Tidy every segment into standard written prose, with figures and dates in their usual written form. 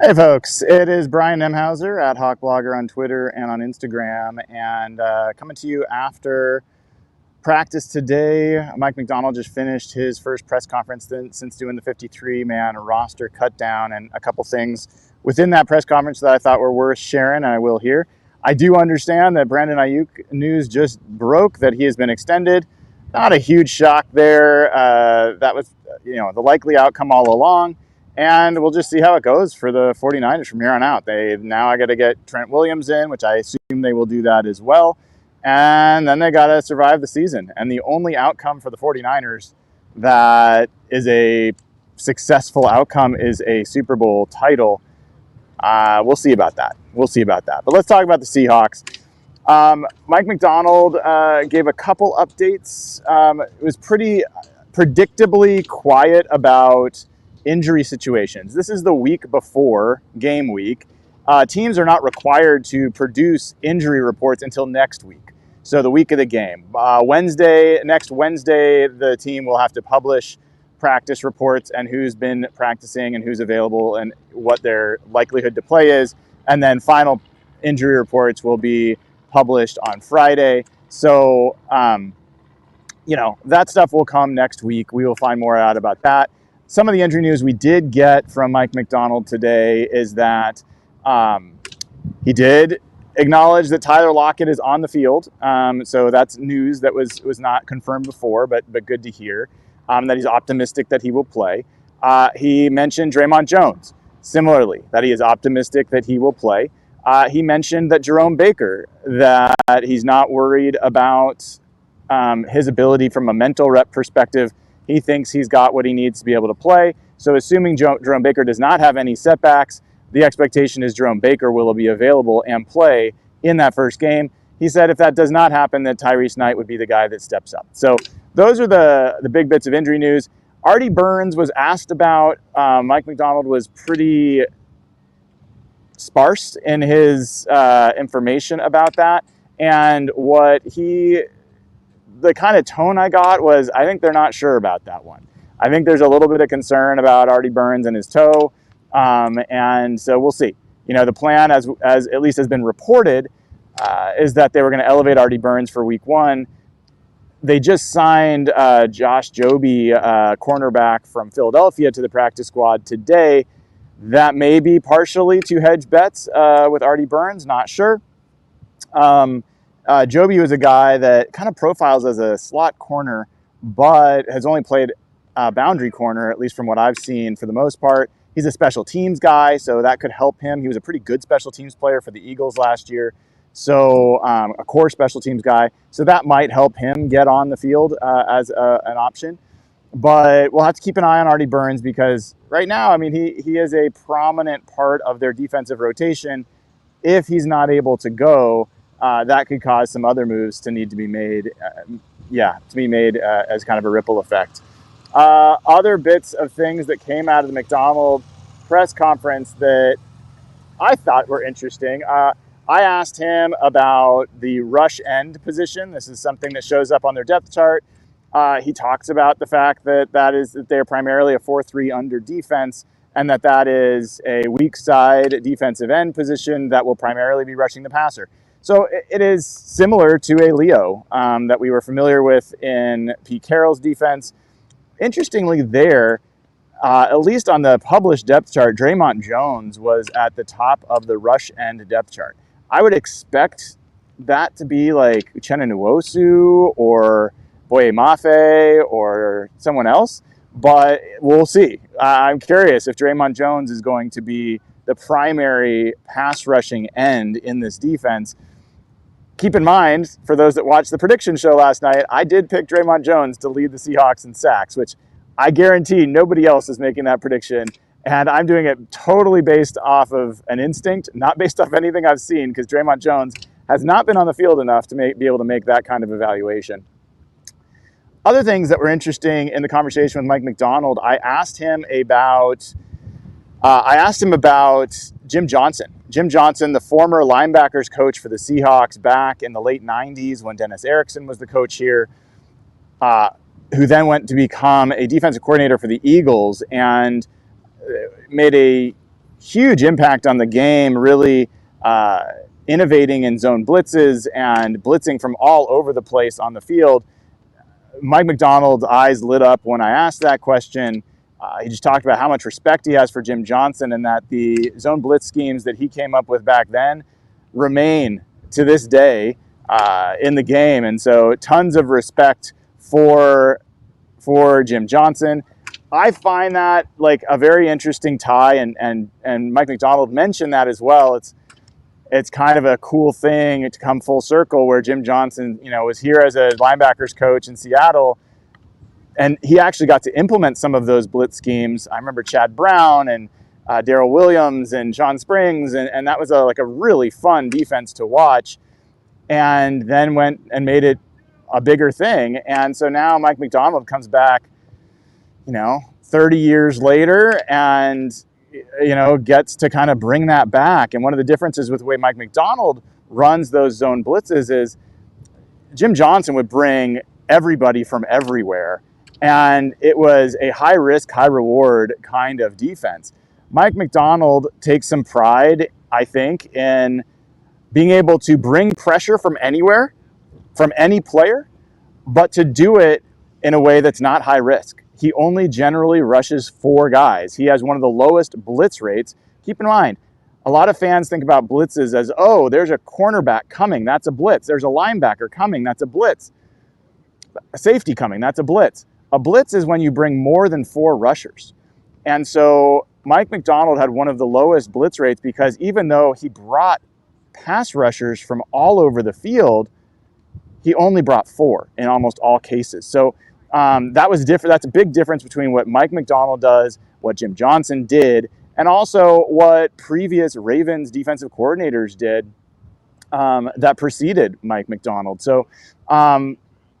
Hey folks, it is Brian Nemhauser at Hawkblogger on Twitter and on Instagram, and coming to you after practice today. Mike Macdonald just finished his first press conference since doing the 53-man roster cut down, and a couple things within that press conference that I thought were worth sharing, and I will here. I do understand that Brandon Ayuk news just broke that he has been extended. Not a huge shock there. That was, the likely outcome all along. And we'll just see how it goes for the 49ers from here on out. I got to get Trent Williams in, which I assume they will do that as well. And then they got to survive the season. And the only outcome for the 49ers that is a successful outcome is a Super Bowl title. We'll see about that. But let's talk about the Seahawks. Mike Macdonald gave a couple updates. It was pretty predictably quiet about injury situations. This is the week before game week. Teams are not required to produce injury reports until next week. So the week of the game. Next Wednesday, the team will have to publish practice reports and who's been practicing and who's available and what their likelihood to play is. And then final injury reports will be published on Friday. So, that stuff will come next week. We will find more out about that. Some of the injury news we did get from Mike Macdonald today is that he did acknowledge that Tyler Lockett is on the field. So that's news that was not confirmed before, but good to hear, that he's optimistic that he will play. He mentioned Draymond Jones, similarly, that he is optimistic that he will play. He mentioned that Jerome Baker, that he's not worried about his ability from a mental rep perspective. He thinks he's got what he needs to be able to play. So assuming Jerome Baker does not have any setbacks, the expectation is Jerome Baker will be available and play in that first game. He said if that does not happen, that Tyrese Knight would be the guy that steps up. So those are the big bits of injury news. Artie Burns was asked about. Mike Macdonald was pretty sparse in his information about that. And the kind of tone I got was, I think they're not sure about that one. I think there's a little bit of concern about Artie Burns and his toe. And so we'll see. The plan, as at least has been reported, is that they were going to elevate Artie Burns for week one. They just signed Josh Joby, cornerback from Philadelphia, to the practice squad today. That may be partially to hedge bets with Artie Burns, not sure. Joby was a guy that kind of profiles as a slot corner, but has only played boundary corner, at least from what I've seen for the most part. He's a special teams guy, so that could help him. He was a pretty good special teams player for the Eagles last year, so a core special teams guy. So that might help him get on the field as an option. But we'll have to keep an eye on Artie Burns because right now, he is a prominent part of their defensive rotation. If he's not able to go, that could cause some other moves to need to be made. As kind of a ripple effect. Other bits of things that came out of the Macdonald press conference that I thought were interesting. I asked him about the rush end position. This is something that shows up on their depth chart. He talks about the fact that they're primarily a 4-3 under defense, and that is a weak side defensive end position that will primarily be rushing the passer. So it is similar to a Leo that we were familiar with in Pete Carroll's defense. Interestingly there, at least on the published depth chart, Draymond Jones was at the top of the rush end depth chart. I would expect that to be like Uchenna Nwosu or Boye Mafe or someone else, but we'll see. I'm curious if Draymond Jones is going to be the primary pass rushing end in this defense. Keep in mind, for those that watched the prediction show last night, I did pick Draymond Jones to lead the Seahawks in sacks, which I guarantee nobody else is making that prediction. And I'm doing it totally based off of an instinct, not based off anything I've seen, because Draymond Jones has not been on the field enough to be able to make that kind of evaluation. Other things that were interesting in the conversation with Mike Macdonald, I asked him about Jim Johnson. Jim Johnson, the former linebackers coach for the Seahawks back in the late 90s when Dennis Erickson was the coach here, who then went to become a defensive coordinator for the Eagles and made a huge impact on the game, really innovating in zone blitzes and blitzing from all over the place on the field. Mike Macdonald's eyes lit up when I asked that question. He just talked about how much respect he has for Jim Johnson, and that the zone blitz schemes that he came up with back then remain to this day in the game. And so tons of respect for Jim Johnson. I find that like a very interesting tie, and Mike Macdonald mentioned that as well. It's kind of a cool thing to come full circle, where Jim Johnson, was here as a linebackers coach in Seattle, and he actually got to implement some of those blitz schemes. I remember Chad Brown and Darrell Williams and Sean Springs, and that was a really fun defense to watch, and then went and made it a bigger thing. And so now Mike Macdonald comes back, 30 years later, and gets to kind of bring that back. And one of the differences with the way Mike Macdonald runs those zone blitzes is Jim Johnson would bring everybody from everywhere, and it was a high risk, high reward kind of defense. Mike Macdonald takes some pride, I think, in being able to bring pressure from anywhere, from any player, but to do it in a way that's not high risk. He only generally rushes 4 guys. He has one of the lowest blitz rates. Keep in mind, a lot of fans think about blitzes as, oh, there's a cornerback coming, that's a blitz. There's a linebacker coming, that's a blitz. A safety coming, that's a blitz. A blitz is when you bring more than 4 rushers. And so Mike Macdonald had one of the lowest blitz rates, because even though he brought pass rushers from all over the field, he only brought 4 in almost all cases. So that was different. That's a big difference between what Mike Macdonald does, what Jim Johnson did, and also what previous Ravens defensive coordinators did that preceded Mike Macdonald. So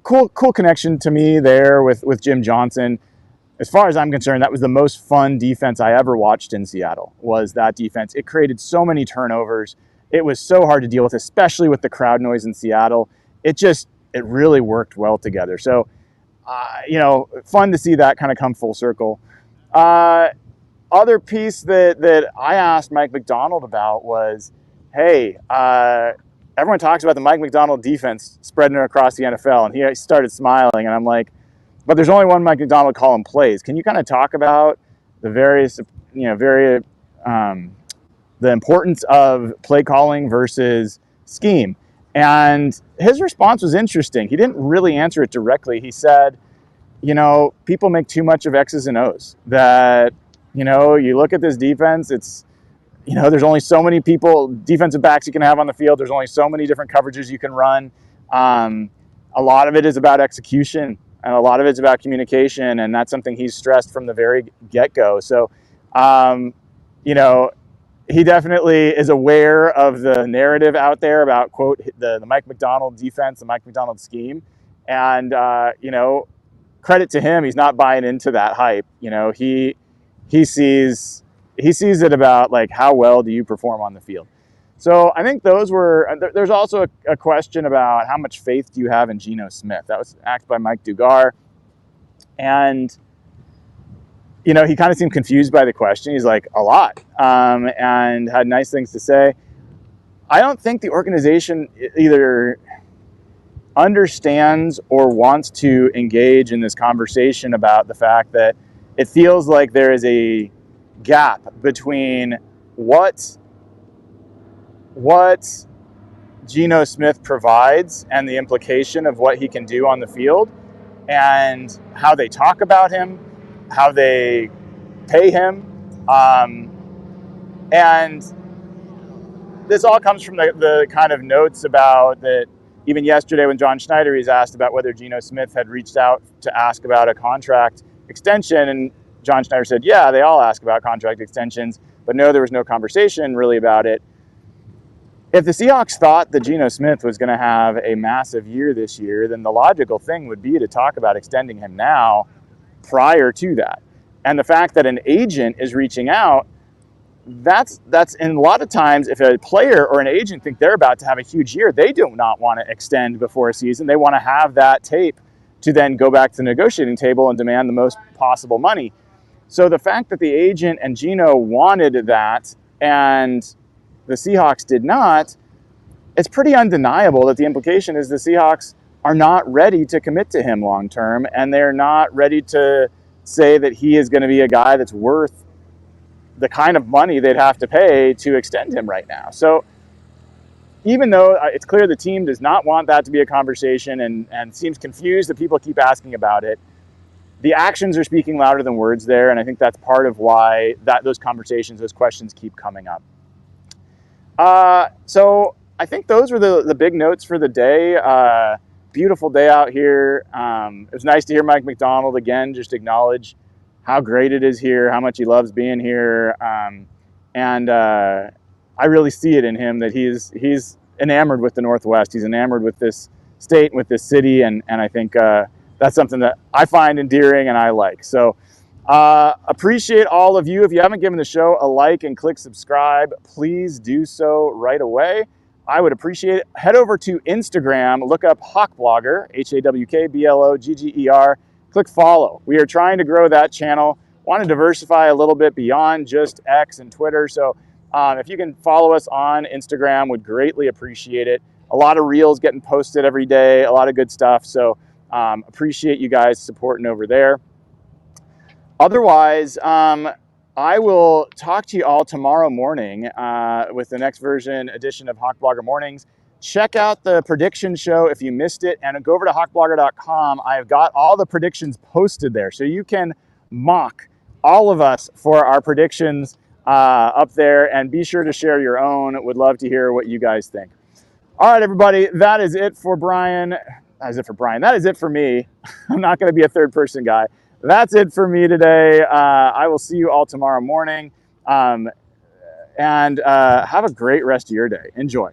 cool connection to me there with Jim Johnson. As far as I'm concerned, that was the most fun defense I ever watched in Seattle, was that defense. It created so many turnovers. It was so hard to deal with, especially with the crowd noise in Seattle. It really worked well together. So, fun to see that kind of come full circle. Other piece that I asked Mike Macdonald about was, hey, everyone talks about the Mike Macdonald defense spreading across the NFL, and he started smiling, and I'm like, but there's only one Mike Macdonald calling plays. Can you kind of talk about the the importance of play calling versus scheme? And his response was interesting. He didn't really answer it directly. He said, people make too much of X's and O's. That, you look at this defense, it's, there's only so many defensive backs you can have on the field. There's only so many different coverages you can run. A lot of it is about execution, and a lot of it's about communication. And that's something he's stressed from the very get-go. So, he definitely is aware of the narrative out there about, quote, the Mike Macdonald defense, the Mike Macdonald scheme. And, credit to him, he's not buying into that hype. He sees it about, like, how well do you perform on the field? So I think there's also a question about how much faith do you have in Geno Smith? That was asked by Mike Dugar. And, he kind of seemed confused by the question. He's like, a lot, and had nice things to say. I don't think the organization either understands or wants to engage in this conversation about the fact that it feels like there is a gap between what Geno Smith provides and the implication of what he can do on the field, and how they talk about him, how they pay him. And this all comes from the kind of notes about that. Even yesterday when John Schneider is asked about whether Geno Smith had reached out to ask about a contract extension, and John Schneider said, yeah, they all ask about contract extensions, but no, there was no conversation really about it. If the Seahawks thought that Geno Smith was going to have a massive year this year, then the logical thing would be to talk about extending him now prior to that. And the fact that an agent is reaching out, that's in a lot of times, if a player or an agent think they're about to have a huge year, they do not want to extend before a season. They want to have that tape to then go back to the negotiating table and demand the most possible money. So the fact that the agent and Geno wanted that and the Seahawks did not, it's pretty undeniable that the implication is the Seahawks are not ready to commit to him long term, and they're not ready to say that he is going to be a guy that's worth the kind of money they'd have to pay to extend him right now. So even though it's clear the team does not want that to be a conversation and seems confused that people keep asking about it, the actions are speaking louder than words there, and I think that's part of why those conversations, those questions keep coming up. So I think those were the big notes for the day. Beautiful day out here. It was nice to hear Mike Macdonald again just acknowledge how great it is here, how much he loves being here, and I really see it in him that he's enamored with the Northwest. He's enamored with this state, with this city, and I think that's something that I find endearing and I like. So appreciate all of you. If you haven't given the show a like and click subscribe, please do so right away. I would appreciate it. Head over to Instagram, look up Hawkblogger, HAWKBLOGGER. Click follow. We are trying to grow that channel. Want to diversify a little bit beyond just X and Twitter. So if you can follow us on Instagram, would greatly appreciate it. A lot of reels getting posted every day, a lot of good stuff. So appreciate you guys supporting over there. Otherwise, I will talk to you all tomorrow morning with the next edition of Hawkblogger Mornings. Check out the prediction show if you missed it, and go over to hawkblogger.com. I have got all the predictions posted there, so you can mock all of us for our predictions up there, and be sure to share your own. Would love to hear what you guys think. All right, everybody, that is it for Brian. That is it for Brian. That is it for me. I'm not going to be a third-person guy. That's it for me today. I will see you all tomorrow morning, and have a great rest of your day. Enjoy.